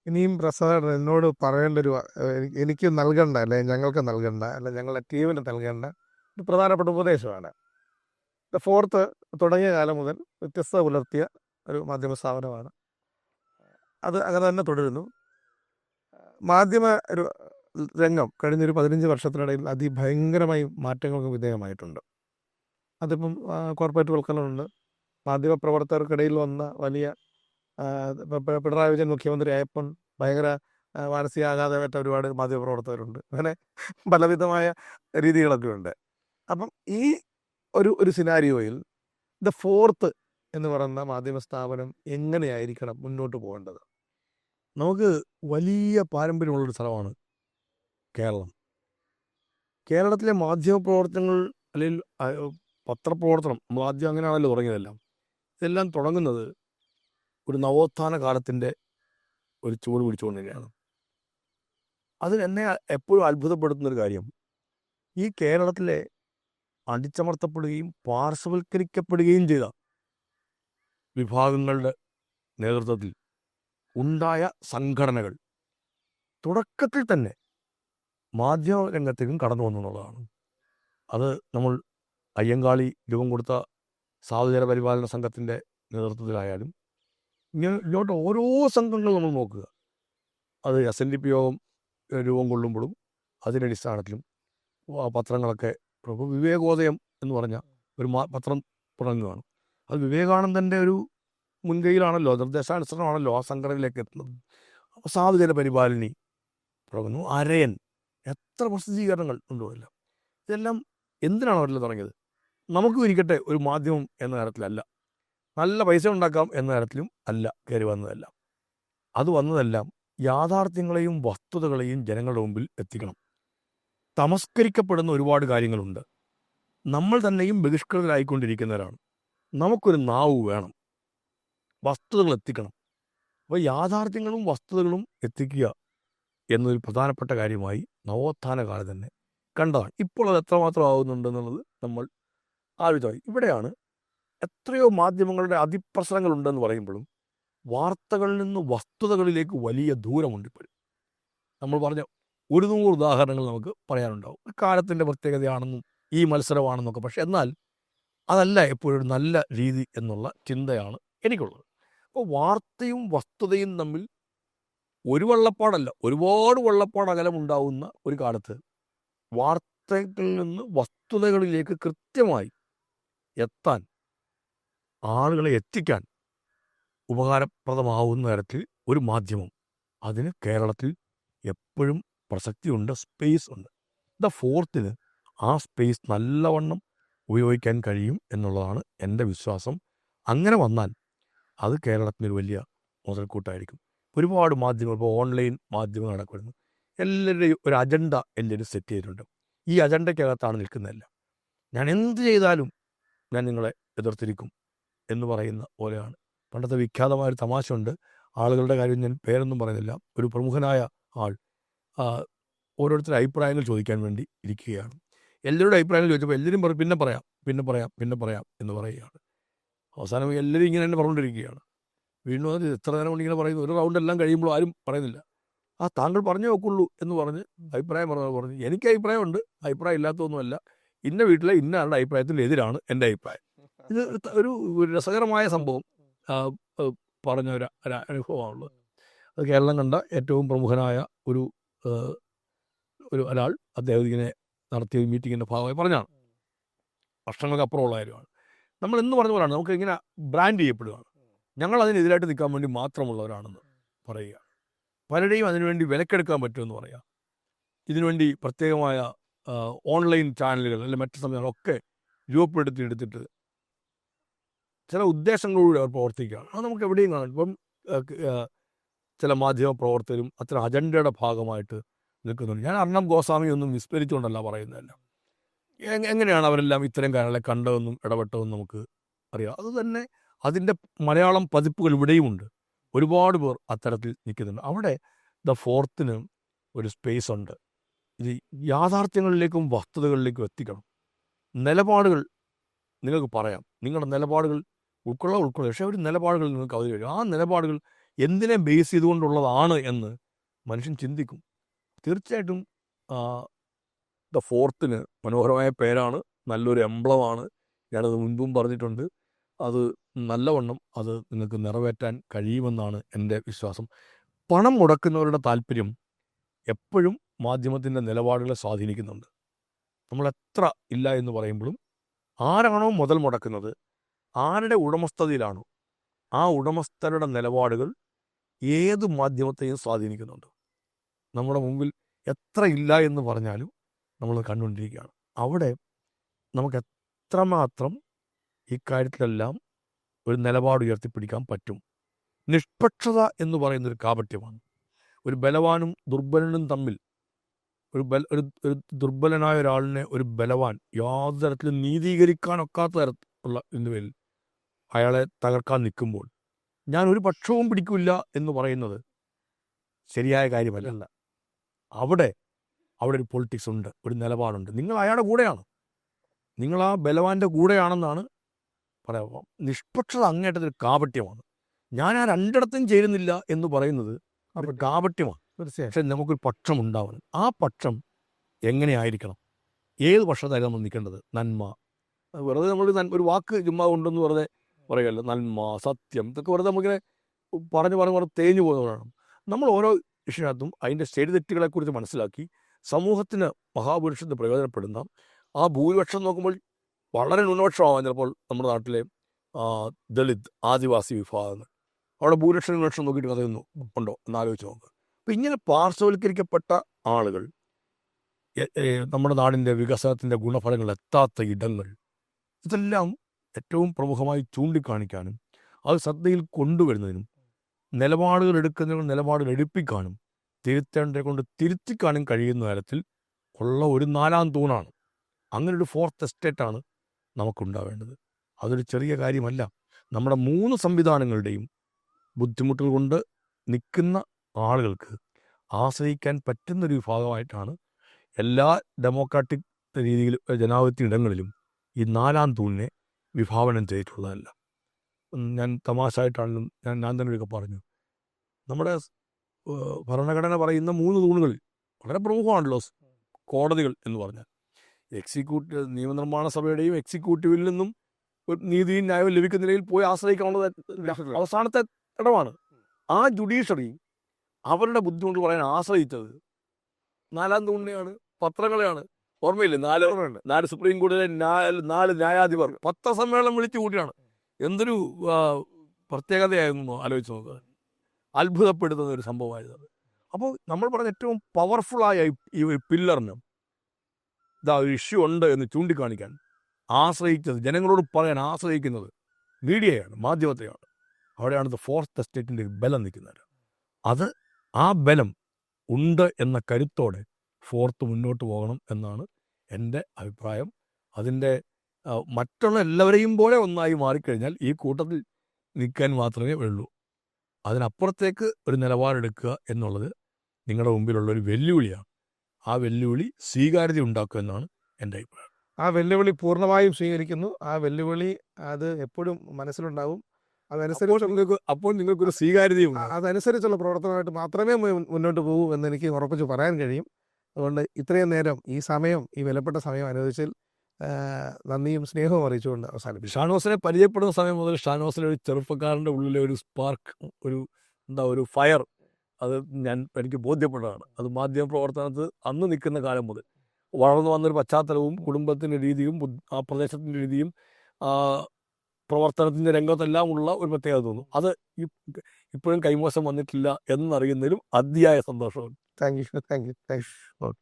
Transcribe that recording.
ഇനിയും പ്രസാദ് എന്നോട് പറയേണ്ട എനിക്ക് നൽകേണ്ട, അല്ലെ ഞങ്ങൾക്ക് നൽകേണ്ട, അല്ലെ ഞങ്ങളുടെ ടീമിന് നൽകേണ്ട ഒരു പ്രധാനപ്പെട്ട ഉപദേശമാണ്. ഫോർത്ത് തുടങ്ങിയ കാലം മുതൽ വ്യത്യസ്തത പുലർത്തിയ ഒരു മാധ്യമ സ്ഥാപനമാണ്. അത് അങ്ങനെ തന്നെ തുടരുന്നു. മാധ്യമ ഒരു രംഗം കഴിഞ്ഞൊരു 15 വർഷത്തിനിടയിൽ അതിഭയങ്കരമായി മാറ്റങ്ങൾക്ക് വിധേയമായിട്ടുണ്ട്. അതിപ്പം കോർപ്പറേറ്റ് വൽക്കരണമുണ്ട്. മാധ്യമപ്രവർത്തകർക്കിടയിൽ വന്ന വലിയ പിണറായി വിജയൻ മുഖ്യമന്ത്രി ആയപ്പോൾ ഭയങ്കര മാനസികാഘാതമേറ്റ ഒരുപാട് മാധ്യമപ്രവർത്തകരുണ്ട്. അങ്ങനെ പലവിധമായ രീതികളൊക്കെ ഉണ്ട്. അപ്പം ഈ ഒരു സിനാരിയോയിൽ ദ ഫോർത്ത് എന്ന് പറയുന്ന മാധ്യമ സ്ഥാപനം എങ്ങനെയായിരിക്കണം മുന്നോട്ട് പോകേണ്ടത്? നമുക്ക് വലിയ പാരമ്പര്യമുള്ളൊരു സ്ഥലമാണ് കേരളം. കേരളത്തിലെ മാധ്യമ പ്രവർത്തനങ്ങൾ, അല്ലെങ്കിൽ പത്രപ്രവർത്തനം, ആദ്യം അങ്ങനെയാണല്ലോ തുടങ്ങിയതെല്ലാം. ഇതെല്ലാം തുടങ്ങുന്നത് ഒരു നവോത്ഥാന കാലത്തിൻ്റെ ഒരു ചൂട് പിടിച്ചുകൊണ്ട് തന്നെയാണ്. അതിന് എന്നെ എപ്പോഴും അത്ഭുതപ്പെടുത്തുന്നൊരു കാര്യം, ഈ കേരളത്തിലെ അടിച്ചമർത്തപ്പെടുകയും പാർശ്വവൽക്കരിക്കപ്പെടുകയും ചെയ്ത വിഭാഗങ്ങളുടെ നേതൃത്വത്തിൽ ഉണ്ടായ സംഘടനകൾ തുടക്കത്തിൽ തന്നെ മാധ്യമ രംഗത്തേക്കും കടന്നു വന്നു എന്നുള്ളതാണ്. അത് നമ്മൾ അയ്യങ്കാളി രൂപം കൊടുത്ത സാധുജന പരിപാലന സംഘത്തിൻ്റെ നേതൃത്വത്തിലായാലും ഇങ്ങോട്ട് ഓരോ സംഘങ്ങൾ നമ്മൾ നോക്കുക, അത് SNDP യോഗം രൂപം കൊള്ളുമ്പോഴും അതിൻ്റെ അടിസ്ഥാനത്തിലും പത്രങ്ങളൊക്കെ വിവേകോദയം എന്ന് പറഞ്ഞ ഒരു പത്രം തുടങ്ങുകയാണ്. അത് വിവേകാനന്ദൻ്റെ ഒരു മുൻകൈയിലാണല്ലോ, നിർദ്ദേശാനുസരണമാണല്ലോ ആ സംഘടനയിലേക്ക് എത്തുന്നത്. അപ്പോൾ സാധുജന പരിപാലിനി തുടങ്ങുന്നു, അരയൻ, എത്ര പ്രസിദ്ധീകരണങ്ങൾ ഉണ്ടോല്ല. ഇതെല്ലാം എന്തിനാണ് അവരെല്ലാം തുടങ്ങിയത്? നമുക്കും ഇരിക്കട്ടെ ഒരു മാധ്യമം എന്ന തരത്തിലല്ല, നല്ല പൈസ ഉണ്ടാക്കാം എന്ന തരത്തിലും അല്ല കയറി വന്നതെല്ലാം. അത് വന്നതെല്ലാം യാഥാർത്ഥ്യങ്ങളെയും വസ്തുതകളെയും ജനങ്ങളുടെ മുമ്പിൽ എത്തിക്കണം. തമസ്കരിക്കപ്പെടുന്ന ഒരുപാട് കാര്യങ്ങളുണ്ട്. നമ്മൾ തന്നെയും ബഹിഷ്കൃതരായിക്കൊണ്ടിരിക്കുന്നവരാണ്. നമുക്കൊരു നാവ് വേണം, വസ്തുതകൾ എത്തിക്കണം. അപ്പോൾ യാഥാർത്ഥ്യങ്ങളും വസ്തുതകളും എത്തിക്കുക എന്നൊരു പ്രധാനപ്പെട്ട കാര്യമായി നവോത്ഥാന കാലം തന്നെ കണ്ടതാണ്. ഇപ്പോൾ അത് എത്രമാത്രം ആകുന്നുണ്ടെന്നുള്ളത് നമ്മൾ ആലോചിച്ചാൽ ഇവിടെയാണ് എത്രയോ മാധ്യമങ്ങളുടെ അതിപ്രസരങ്ങളുണ്ടെന്ന് പറയുമ്പോഴും വാർത്തകളിൽ നിന്ന് വസ്തുതകളിലേക്ക് വലിയ ദൂരമുണ്ട് ഇപ്പോഴും. നമ്മൾ പറഞ്ഞ 100 ഉദാഹരണങ്ങൾ നമുക്ക് പറയാനുണ്ടാവും. കാലത്തിൻ്റെ പ്രത്യേകതയാണെന്നും ഈ മത്സരമാണെന്നൊക്കെ. പക്ഷെ എന്നാൽ അതല്ല എപ്പോഴും നല്ല രീതി എന്നുള്ള ചിന്തയാണ് എനിക്കുള്ളത്. അപ്പോൾ വാർത്തയും വസ്തുതയും തമ്മിൽ ഒരു വെള്ളപ്പാടല്ല, ഒരുപാട് വെള്ളപ്പാട് അകലമുണ്ടാവുന്ന ഒരു കാലത്ത് വാർത്തകളിൽ നിന്ന് വസ്തുതകളിലേക്ക് കൃത്യമായി എത്താൻ, ആളുകളെ എത്തിക്കാൻ ഉപകാരപ്രദമാവുന്ന തരത്തിൽ ഒരു മാധ്യമം, അതിന് കേരളത്തിൽ എപ്പോഴും പ്രസക്തിയുണ്ട്, സ്പേസ് ഉണ്ട്. ദ ഫോർത്തിന് ആ സ്പേസ് നല്ലവണ്ണം ഉപയോഗിക്കാൻ കഴിയും എന്നുള്ളതാണ് എൻ്റെ വിശ്വാസം. അങ്ങനെ വന്നാൽ അത് കേരളത്തിനൊരു വലിയ മുതൽക്കൂട്ടായിരിക്കും. ഒരുപാട് മാധ്യമങ്ങൾ, ഇപ്പോൾ ഓൺലൈൻ മാധ്യമങ്ങൾ നടക്കുന്നു. എല്ലാവരുടെയും ഒരു അജണ്ട എൻ്റെ സെറ്റ് ചെയ്തിട്ടുണ്ട്. ഈ അജണ്ടയ്ക്കകത്താണ് നിൽക്കുന്നതല്ല. ഞാൻ എന്ത് ചെയ്താലും ഞാൻ നിങ്ങളെ എതിർത്തിരിക്കും എന്ന് പറയുന്ന പോലെയാണ്. പണ്ടത്തെ വിഖ്യാതമായൊരു തമാശ ഉണ്ട്. ആളുകളുടെ കാര്യം ഞാൻ പേരൊന്നും പറയുന്നില്ല. ഒരു പ്രമുഖനായ ആൾ ഓരോരുത്തരുടെ അഭിപ്രായങ്ങൾ ചോദിക്കാൻ വേണ്ടി ഇരിക്കുകയാണ്. എല്ലാവരുടെ അഭിപ്രായങ്ങൾ ചോദിച്ചപ്പോൾ എല്ലാവരും പിന്നെ പറയാം എന്ന് പറയുകയാണ്. അവസാനം എല്ലാവരും ഇങ്ങനെ തന്നെ പറഞ്ഞുകൊണ്ടിരിക്കുകയാണ്. വീണ്ടും അത് എത്ര നേരം കൊണ്ട് ഇങ്ങനെ പറയുന്നു. ഒരു റൗണ്ട് എല്ലാം കഴിയുമ്പോൾ ആരും പറയുന്നില്ല. താങ്കൾ പറഞ്ഞേ വെക്കുള്ളൂ എന്ന് പറഞ്ഞ് അഭിപ്രായം പറഞ്ഞു. എനിക്ക് അഭിപ്രായമുണ്ട്, അഭിപ്രായം ഇല്ലാത്തതൊന്നുമല്ല. ഇന്ന വീട്ടിലെ ഇന്ന ആളുടെ അഭിപ്രായത്തിന് എതിരാണ് എൻ്റെ അഭിപ്രായം. ഇത് ഒരു രസകരമായ സംഭവം പറഞ്ഞ ഒരു അനുഭവമാണുള്ളത്. അത് കേരളം കണ്ട ഏറ്റവും പ്രമുഖനായ ഒരു ഒരാൾ അദ്ദേഹം ഇങ്ങനെ നടത്തിയ മീറ്റിങ്ങിൻ്റെ ഭാഗമായി പറഞ്ഞാണ്. വർഷങ്ങൾക്ക് അപ്പുറമുള്ള കാര്യമാണ്. നമ്മൾ എന്ന് പറഞ്ഞ പോലെയാണ്, നമുക്ക് ഇങ്ങനെ ബ്രാൻഡ് ചെയ്യപ്പെടുകയാണ്. ഞങ്ങൾ അതിനെതിരായിട്ട് നിൽക്കാൻ വേണ്ടി മാത്രമുള്ളവരാണെന്ന് പറയുക. പലരുടെയും അതിനുവേണ്ടി വിലക്കെടുക്കാൻ പറ്റുമെന്ന് പറയുക. ഇതിനുവേണ്ടി പ്രത്യേകമായ ഓൺലൈൻ ചാനലുകൾ അല്ലെങ്കിൽ മറ്റു സമയങ്ങളൊക്കെ രൂപപ്പെടുത്തിയെടുത്തിട്ട് ചില ഉദ്ദേശങ്ങളോടുകൂടി അവർ പ്രവർത്തിക്കുകയാണ്. അത് നമുക്ക് എവിടെയും കാണാം. ഇപ്പം ചില മാധ്യമ പ്രവർത്തകരും അത്തരം അജണ്ടയുടെ ഭാഗമായിട്ട് നിൽക്കുന്നുണ്ട്. ഞാൻ അർണബ് ഗോസ്വാമി ഒന്നും വിസ്മരിച്ചുകൊണ്ടല്ല പറയുന്നതല്ല. എങ്ങനെയാണ് അവരെല്ലാം ഇത്തരം കാര്യങ്ങളെ കണ്ടതെന്നും ഇടപെട്ടതെന്നും നമുക്ക് അറിയാം. അതുതന്നെ അതിൻ്റെ മലയാളം പതിപ്പുകൾ ഇവിടെയുമുണ്ട്. ഒരുപാട് പേർ അത്തരത്തിൽ നിൽക്കുന്നുണ്ട്. അവിടെ ദ ഫോർത്തിന് ഒരു സ്പേസ് ഉണ്ട്. ഇത് യാഥാർത്ഥ്യങ്ങളിലേക്കും വസ്തുതകളിലേക്കും എത്തിക്കണം. നിലപാടുകൾ നിങ്ങൾക്ക് പറയാം, നിങ്ങളുടെ നിലപാടുകൾ ഉൾക്കൊള്ളാം. പക്ഷേ ഒരു നിലപാടുകൾ നിങ്ങൾക്ക് അവതരിപ്പിക്കും. ആ നിലപാടുകൾ എന്തിനെ ബേസ് ചെയ്തുകൊണ്ടുള്ളതാണ് എന്ന് മനുഷ്യൻ ചിന്തിക്കും. തീർച്ചയായിട്ടും ദ ഫോർത്തിന് മനോഹരമായ പേരാണ്, നല്ലൊരു എംബ്ലമാണ്. ഞാനത് മുൻപും പറഞ്ഞിട്ടുണ്ട്. അത് നല്ലവണ്ണം അത് നിങ്ങൾക്ക് നിറവേറ്റാൻ കഴിയുമെന്നാണ് എൻ്റെ വിശ്വാസം. പണം മുടക്കുന്നവരുടെ താല്പര്യം എപ്പോഴും മാധ്യമത്തിൻ്റെ നിലപാടുകളെ സ്വാധീനിക്കുന്നുണ്ട്. നമ്മൾ എത്ര ഇല്ല എന്ന് പറയുമ്പോഴും ആരാണോ മുതൽ മുടക്കുന്നത്, ആരുടെ ഉടമസ്ഥതയിലാണോ, ആ ഉടമസ്ഥരുടെ നിലപാടുകൾ ഏത് മാധ്യമത്തെയും സ്വാധീനിക്കുന്നുണ്ട്. നമ്മുടെ മുമ്പിൽ എത്ര ഇല്ല എന്ന് പറഞ്ഞാലും നമ്മൾ കണ്ടുകൊണ്ടിരിക്കുകയാണ്. അവിടെ നമുക്ക് എത്രമാത്രം ഇക്കാര്യത്തിലെല്ലാം ഒരു നിലപാട് ഉയർത്തിപ്പിടിക്കാൻ പറ്റും. നിഷ്പക്ഷത എന്ന് പറയുന്നൊരു കാപട്യമാണ്. ഒരു ബലവാനും ദുർബലനും തമ്മിൽ ഒരു ദുർബലനായ ഒരാളിനെ ഒരു ബലവാൻ യാതൊരു തരത്തിലും നീതീകരിക്കാനൊക്കാത്ത തരത്തിലുള്ള എന്നിവയിൽ അയാളെ തകർക്കാൻ നിൽക്കുമ്പോൾ ഞാൻ ഒരു പക്ഷവും പിടിക്കില്ല എന്ന് പറയുന്നത് ശരിയായ കാര്യമല്ല. അവിടെ ഒരു പൊളിറ്റിക്സ് ഉണ്ട്, ഒരു നിലപാടുണ്ട്. നിങ്ങൾ അയാളുടെ കൂടെയാണ്, നിങ്ങൾ ആ ബലവാൻ്റെ കൂടെയാണെന്നാണ് പറയാം. നിഷ്പക്ഷത അങ്ങേറ്റതൊരു കാപട്യമാണ്. ഞാൻ ആ രണ്ടിടത്തും ചേരുന്നില്ല എന്ന് പറയുന്നത് ഒരു കാപട്യമാണ്. പക്ഷെ നമുക്കൊരു പക്ഷം ഉണ്ടാവണം. ആ പക്ഷം എങ്ങനെയായിരിക്കണം, ഏത് പക്ഷത്തായിരുന്നു നമ്മൾ നിൽക്കേണ്ടത്? നന്മ, വെറുതെ നമ്മൾ ഒരു വാക്ക് ചുമ്മാ ഉണ്ടെന്ന് വെറുതെ പറയുകയല്ല. നന്മ, സത്യം, ഇതൊക്കെ വെറുതെ നമുക്കിങ്ങനെ പറഞ്ഞ് തേഞ്ഞു പോകുന്നവരാണ്. നമ്മൾ ഓരോ വിഷയത്തും അതിൻ്റെ ശരി തെറ്റുകളെക്കുറിച്ച് മനസ്സിലാക്കി സമൂഹത്തിന് മഹാഭൂരിപക്ഷത്തിന് പ്രയോജനപ്പെടുന്ന ആ ഭൂരിപക്ഷം നോക്കുമ്പോൾ വളരെ ന്യൂനപക്ഷമാവാൻ ചിലപ്പോൾ നമ്മുടെ നാട്ടിലെ ദളിത്, ആദിവാസി വിഭാഗങ്ങൾ, അവിടെ ഭൂരിപക്ഷം നോക്കിയിട്ട് കഥയൊന്നും ഉണ്ടോ എന്നാലോചിച്ച് നോക്കുക. അപ്പം ഇങ്ങനെ പാർശ്വവൽക്കരിക്കപ്പെട്ട ആളുകൾ നമ്മുടെ നാടിൻ്റെ വികസനത്തിൻ്റെ ഗുണഫലങ്ങൾ എത്താത്ത ഇടങ്ങൾ, ഇതെല്ലാം ഏറ്റവും പ്രമുഖമായി ചൂണ്ടിക്കാണിക്കാനും അത് ശ്രദ്ധയിൽ കൊണ്ടുവരുന്നതിനും നിലപാടുകൾ എടുക്കുന്നതിനും നിലപാടുകൾ എടുപ്പിക്കാനും തിരുത്തേണ്ടതിനെ കൊണ്ട് തിരുത്തിക്കാനും കഴിയുന്ന തരത്തിൽ ഉള്ള ഒരു നാലാം തൂണാണ്. അങ്ങനെ ഒരു ഫോർത്ത് എസ്റ്റേറ്റാണ് നമുക്കുണ്ടാവേണ്ടത്. അതൊരു ചെറിയ കാര്യമല്ല. നമ്മുടെ 3 സംവിധാനങ്ങളുടെയും ബുദ്ധിമുട്ടുകൾ കൊണ്ട് നിൽക്കുന്ന ആളുകൾക്ക് ആശ്രയിക്കാൻ പറ്റുന്നൊരു വിഭാഗമായിട്ടാണ് എല്ലാ ഡെമോക്രാറ്റിക് രീതിയിലും ജനാധിപത്യ ഇടങ്ങളിലും ഈ നാലാം തൂണിനെ വിഭാവനം ചെയ്തിട്ടുള്ളതല്ല. ഞാൻ തമാശയായിട്ടാണെങ്കിലും ഞാൻ തന്നെ ഒരിക്കൽ പറഞ്ഞു, നമ്മുടെ ഭരണഘടന പറയുന്ന 3 തൂണുകൾ വളരെ പ്രമുഖമാണല്ലോ. കോടതികൾ എന്ന് പറഞ്ഞാൽ നിയമനിർമ്മാണ സഭയുടെയും എക്സിക്യൂട്ടീവിൽ നിന്നും ഒരു നീതിയും ന്യായവും ലഭിക്കുന്ന നിലയിൽ പോയി ആശ്രയിക്കാനുള്ളത് അവസാനത്തെ ഇടമാണ്. ആ ജുഡീഷ്യറി അവരുടെ ബുദ്ധിമുട്ട് പറയാൻ ആശ്രയിച്ചത് നാലാം തൂണിനെയാണ്, പത്രങ്ങളെയാണ്. ഓർമ്മയില്ലേ? 4 സുപ്രീം കോടതിയിലെ 4 ന്യായാധിപർ പത്രസമ്മേളനം വിളിച്ചു കൂട്ടിയാണ്. എന്തൊരു പ്രത്യേകതയായിരുന്നു ആലോചിച്ച് നോക്കുക. അത്ഭുതപ്പെടുത്തുന്ന ഒരു സംഭവമായിരുന്നു. അപ്പോൾ നമ്മൾ പറഞ്ഞ ഏറ്റവും പവർഫുള്ളായ ഈ ഒരു പില്ലറിന് ഒരു ഇഷ്യൂ ഉണ്ട് എന്ന് ചൂണ്ടിക്കാണിക്കാൻ ആശ്രയിച്ചത്, ജനങ്ങളോട് പറയാൻ ആശ്രയിക്കുന്നത് മീഡിയയാണ്, മാധ്യമത്തെയാണ്. അവിടെയാണ് ദ ഫോർത്ത് എസ്റ്റേറ്റിൻ്റെ ബലം നിൽക്കുന്നത്. അത് ആ ബലം ഉണ്ട് എന്ന കരുത്തോടെ ഫോർത്ത് മുന്നോട്ട് പോകണം എന്നാണ് എൻ്റെ അഭിപ്രായം. അതിൻ്റെ മറ്റുള്ള എല്ലാവരെയും പോലെ ഒന്നായി മാറിക്കഴിഞ്ഞാൽ ഈ കൂട്ടത്തിൽ നിൽക്കാൻ മാത്രമേ ഉള്ളൂ. അതിനപ്പുറത്തേക്ക് ഒരു നിലപാടെടുക്കുക എന്നുള്ളത് നിങ്ങളുടെ മുമ്പിലുള്ളൊരു വെല്ലുവിളിയാണ്. ആ വെല്ലുവിളി സ്വീകാര്യത ഉണ്ടാക്കുക എന്നാണ് എൻ്റെ അഭിപ്രായം. ആ വെല്ലുവിളി പൂർണ്ണമായും സ്വീകരിക്കുന്നു. ആ വെല്ലുവിളി അത് എപ്പോഴും മനസ്സിലുണ്ടാവും. അപ്പോൾ നിങ്ങൾക്കൊരു സ്വീകാര്യതയും അതനുസരിച്ചുള്ള പ്രവർത്തനമായിട്ട് മാത്രമേ മുന്നോട്ട് പോകൂ എന്ന് എനിക്ക് ഉറപ്പിച്ച് പറയാൻ കഴിയും. അതുകൊണ്ട് ഇത്രയും നേരം ഈ സമയം, ഈ വിലപ്പെട്ട സമയം അനുവദിച്ചതിൽ നന്ദിയും സ്നേഹവും അറിയിച്ചുകൊണ്ട് അവസാനിപ്പിച്ചു. ഷാനോസിനെ പരിചയപ്പെടുന്ന സമയം മുതൽ ഷാനോസിലെ ഒരു ചെറുപ്പക്കാരൻ്റെ ഉള്ളിലെ ഒരു സ്പാർക്ക്, ഒരു ഫയർ, അത് എനിക്ക് ബോധ്യപ്പെട്ടതാണ്. അത് മാധ്യമ പ്രവർത്തനത്തിൽ അന്ന് നിൽക്കുന്ന കാലം മുതൽ വളർന്നു വന്നൊരു പശ്ചാത്തലവും കുടുംബത്തിൻ്റെ രീതിയും ആ പ്രദേശത്തിൻ്റെ രീതിയും പ്രവർത്തനത്തിൻ്റെ രംഗത്തെല്ലാം ഉള്ള ഒരു പ്രത്യേകത തോന്നുന്നു. അത് ഇപ്പോഴും കൈമോശം വന്നിട്ടില്ല എന്നറിയുന്നതിലും അതിയായ സന്തോഷമുണ്ട്. Thank you. ഓക്കെ.